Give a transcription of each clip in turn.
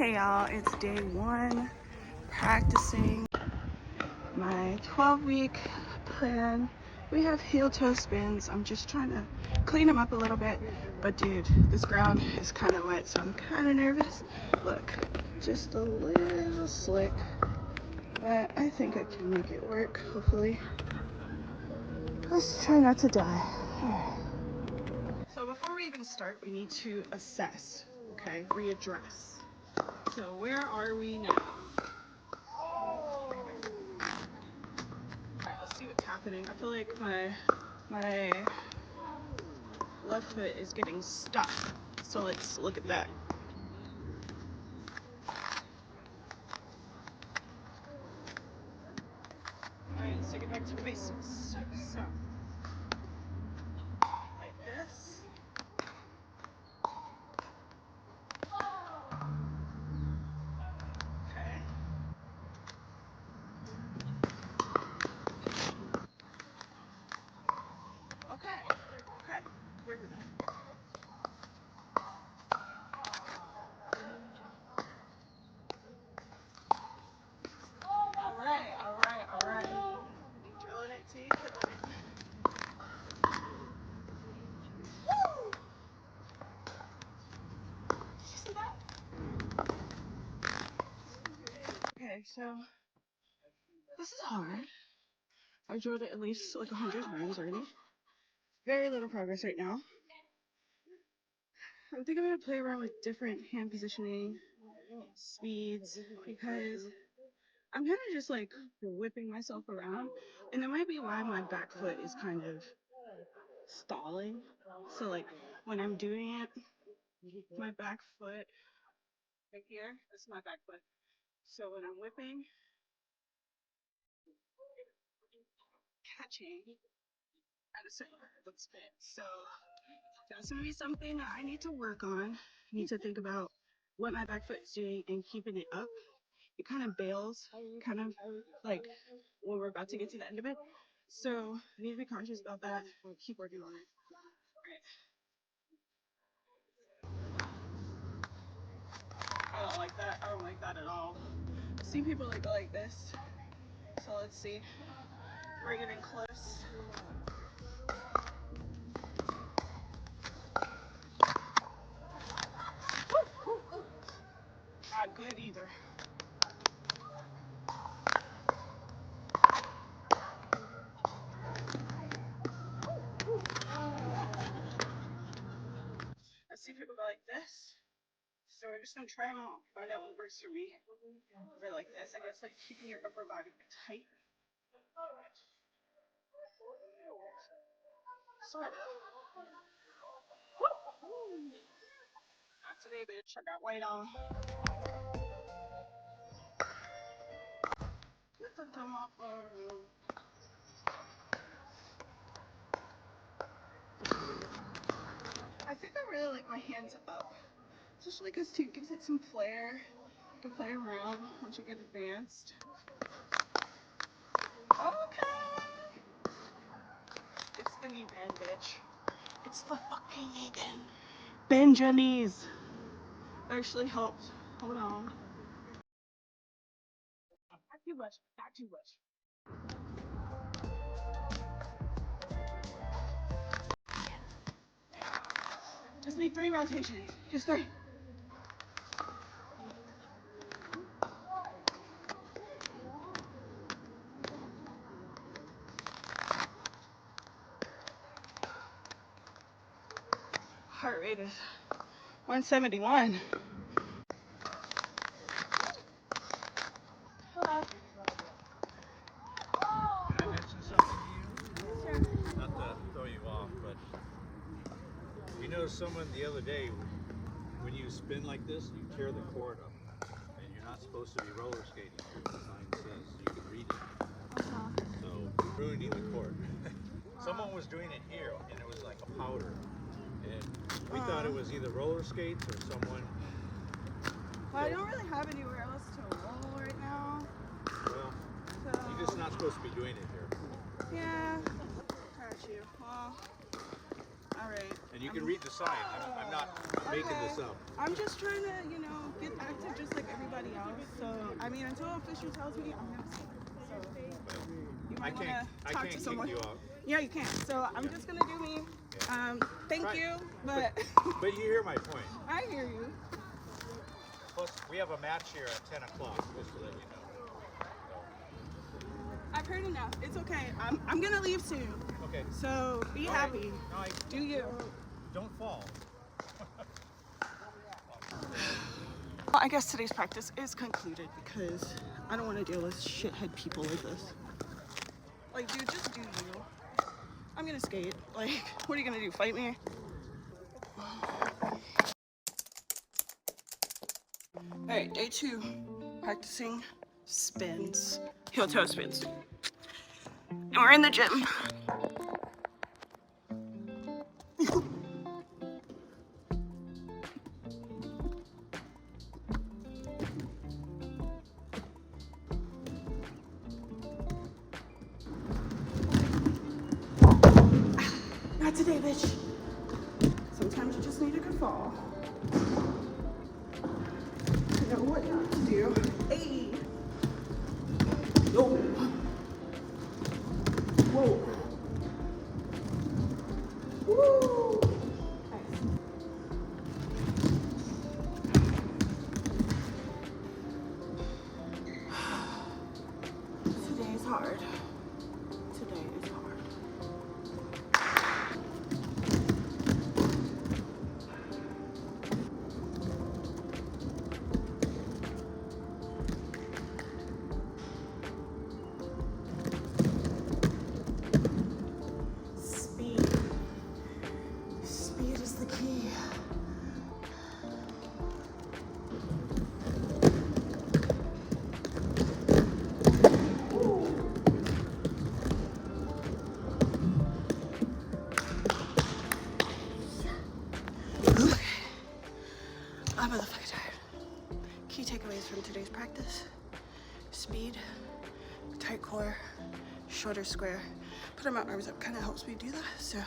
Hey y'all, it's day one, practicing my 12-week plan. We have heel toe spins. I'm just trying to clean them up a little bit, but dude, this ground is kind of wet, so I'm kind of nervous. Look, just a little slick, but I think I can make it work, hopefully. Let's try not to die. All right. So before we even start, we need to assess, okay, readdress. So where are we now? Alright, let's see what's happening. I feel like my left foot is getting stuck. So let's look at that. Alright, let's take it back to basics. So like this. Okay. Okay. Okay. We're good. Alright. Drilling it, see? Woo! Did you see that? Okay, so this is hard. I've drilled it at least like 100 times already. Very little progress right now. I think I'm gonna play around with different hand positioning, speeds, because I'm kind of just like whipping myself around, and that might be why my back foot is kind of stalling. So like when I'm doing it, my back foot right here, that's my back foot. So when I'm whipping, catching at a certain foot spin. So that's gonna be something I need to work on. I need to think about what my back foot is doing and keeping it up. It kind of bails, kind of like when we're about to get to the end of it. So I need to be conscious about that. We'll keep working on it. I don't like that. I don't like that at all. I've seen people like this. So let's see. Bring it in close. Not good either. I've seen people go like this. So we're just gonna try them out, find out what works for me. Or like this, I guess, like keeping your upper body tight. Sort of. Not today, bitch. I got weight on. Get the thumb off. I think I really like my hands up. Especially because it gives it some flair. You can play around once you get advanced. Okay. It's the knee bend, bitch. It's the fucking knee bend. Bend your knees. Actually helps. Hold on. Not too much. Not too much. Just need 3 rotations. Just 3. Heart rate is 171. Hello. Can I mention something to you? Sure. Not to throw you off, but you know someone the other day, when you spin like this, you tear the cord up. And you're not supposed to be roller skating here. The sign says you can read it. So, ruining the cord. Someone was doing it here, and it was like a powder. And we thought it was either roller skates or someone. Well, I don't really have anywhere else to roll right now. Well, So you're just not supposed to be doing it here. yeah. Got you. Well, All right. And you can read the sign. I'm not making this up. I'm just trying to, you know, get active just like everybody else. So, I mean, until official tells me, I'm gonna stay. So, you might want to talk to someone. Kick you out. Yeah, you can. So, I'm just gonna do me. Thank you, but but you hear my point. I hear you. Plus, we have a match here at 10 o'clock, just to let you know. I've heard enough. It's okay. I'm gonna leave soon. Okay. So be happy. No, do you? Don't fall. Well, I guess today's practice is concluded because I don't want to deal with shithead people like this. Like, dude, just do you. I'm gonna skate. Like, what are you gonna do? Fight me? All right, day 2, practicing spins, heel toe spins. And we're in the gym. Not today, bitch. Sometimes you just need a good fall. You know what not to do. Hey. Yo. Whoa. Woo. Nice. Today is hard. Today is hard. Speed is the key. I'm motherfucking tired. Key takeaways from today's practice: speed, tight core, shoulder square. Putting my arms up kind of helps me do that. So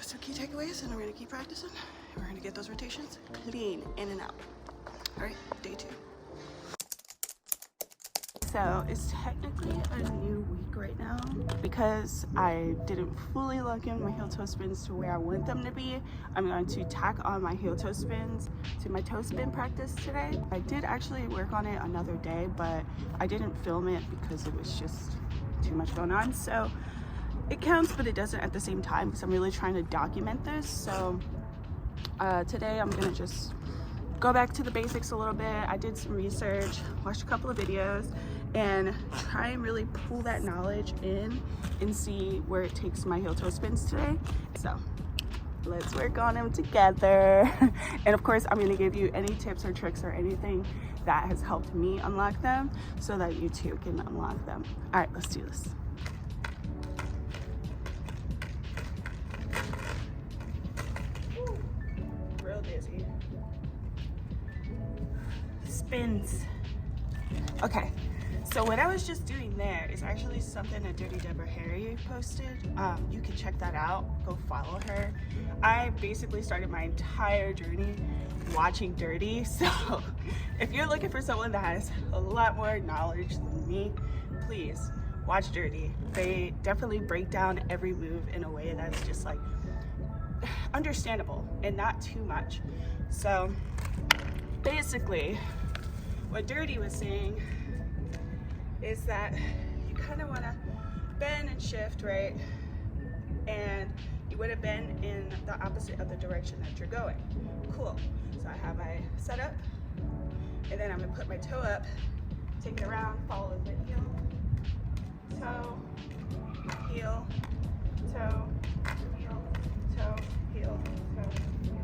some key takeaways, and we're gonna keep practicing. We're gonna get those rotations clean in and out. All right, day 2. So it's technically a new week right now because I didn't fully lock in my heel toe spins to where I want them to be. I'm going to tack on my heel toe spins to my toe spin practice today. I did actually work on it another day, but I didn't film it because it was just too much going on. So it counts, but it doesn't at the same time because I'm really trying to document this. So today I'm gonna just go back to the basics a little bit. I did some research, watched a couple of videos, and try and really pull that knowledge in and see where it takes my heel toe spins today. So let's work on them together. And of course, I'm gonna give you any tips or tricks or anything that has helped me unlock them so that you too can unlock them. All right, let's do this. Real dizzy. Spins. Okay, so what I was just doing there is actually something that Dirty Deborah Harry posted. You can check that out, go follow her. I basically started my entire journey watching Dirty, so if you're looking for someone that has a lot more knowledge than me, please watch Dirty. They definitely break down every move in a way that's just like understandable and not too much. So basically what Dirty was saying is that you kind of want to bend and shift, right? And you want to bend in the opposite of the direction that you're going. Cool. So I have my setup, and then I'm going to put my toe up, take it around, follow the heel, toe, heel, toe, heel, toe, heel, toe, heel.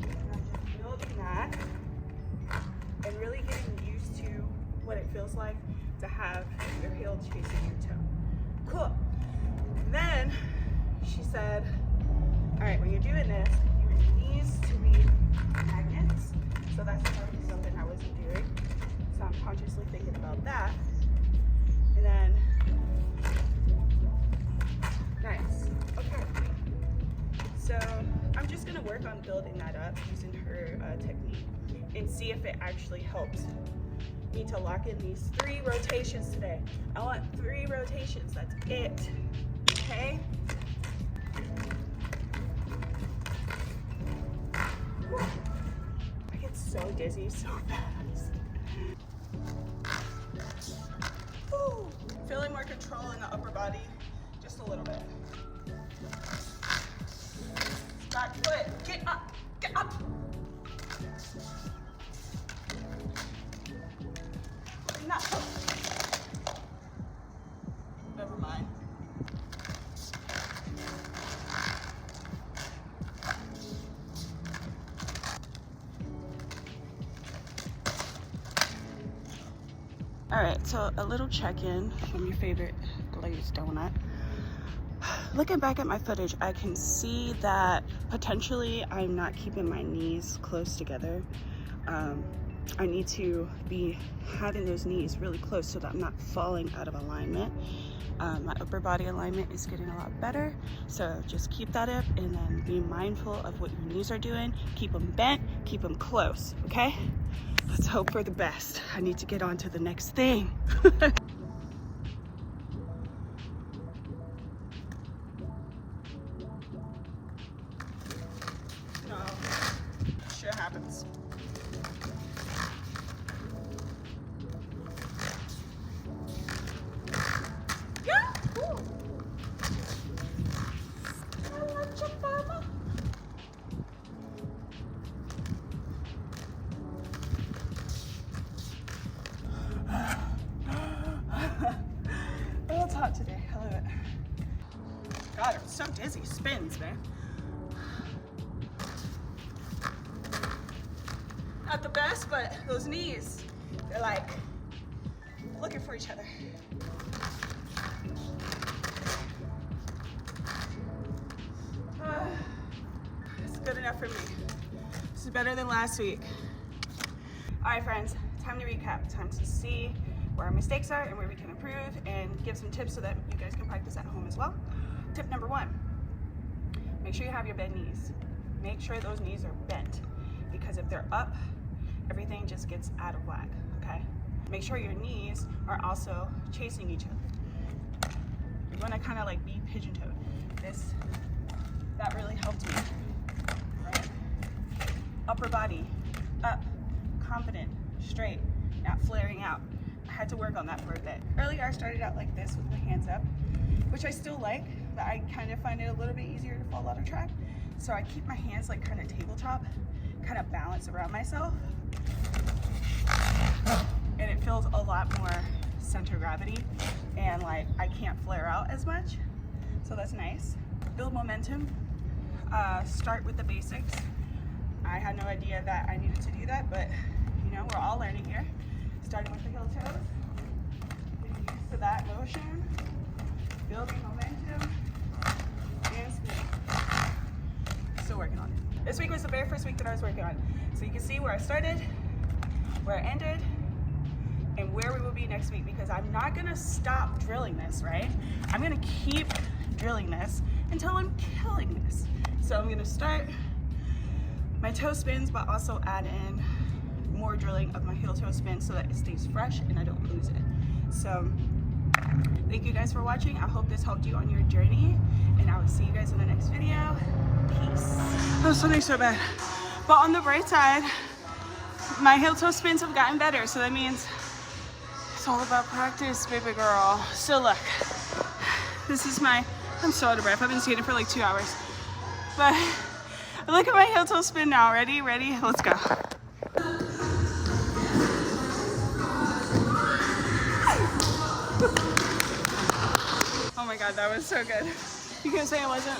And I'm just building that and really getting used to what it feels like to have your heel chasing your toe. Cool. Then she said, all right, when you're doing this, your knees to be magnets. So that's probably something I wasn't doing. So I'm consciously thinking about that. And then Nice. Okay. So I'm just gonna work on building that up using her technique and see if it actually helps me to lock in these 3 rotations today. I want 3 rotations, that's it, okay? I get so dizzy so fast. Woo. Feeling more control in the upper body, just a little bit. Back foot, get up, get up. No. Never mind. All right, so a little check-in from your favorite glazed donut. Looking back at my footage, I can see that potentially I'm not keeping my knees close together. I need to be having those knees really close so that I'm not falling out of alignment. My upper body alignment is getting a lot better, so just keep that up and then be mindful of what your knees are doing. Keep them bent, keep them close, okay? Let's hope for the best. I need to get on to the next thing. No, shit happens. Yeah. Ooh. I want your mama. Oh, it's hot today. I love it. God, I'm so dizzy. Spins, man. Not the best, but those knees, they're like looking for each other. It's good enough for me. This is better than last week. All right, friends, time to recap. Time to see where our mistakes are and where we can improve and give some tips so that you guys can practice at home as well. Tip number 1, make sure you have your bent knees. Make sure those knees are bent, because if they're up, everything just gets out of whack, okay? Make sure your knees are also chasing each other. You're gonna kind of like be pigeon-toed. That really helped me, right? Upper body, up, confident, straight, not flaring out. I had to work on that for a bit. Earlier I started out like this with my hands up, which I still like, but I kind of find it a little bit easier to fall out of track. So I keep my hands like kind of tabletop, kind of balance around myself. And it feels a lot more center gravity and like I can't flare out as much. So that's nice. Build momentum, start with the basics. I had no idea that I needed to do that, but you know, we're all learning here. Starting with the heel toes, getting used to that motion, building momentum, and speed. Still working on it. This week was the very first week that I was working on. So you can see where I started, where I ended, and where we will be next week, because I'm not gonna stop drilling this, right? I'm gonna keep drilling this until I'm killing this. So I'm gonna start my toe spins, but also add in more drilling of my heel toe spin so that it stays fresh and I don't lose it. So thank you guys for watching. I hope this helped you on your journey, and I will see you guys in the next video. Peace. I was swimming so bad. But on the bright side, my heel toe spins have gotten better, so that means it's all about practice, baby girl. So look, this is I'm so out of breath. I've been skating for like 2 hours. But look at my heel toe spin now. Ready? Ready? Let's go. Oh my God, that was so good. You can say it wasn't.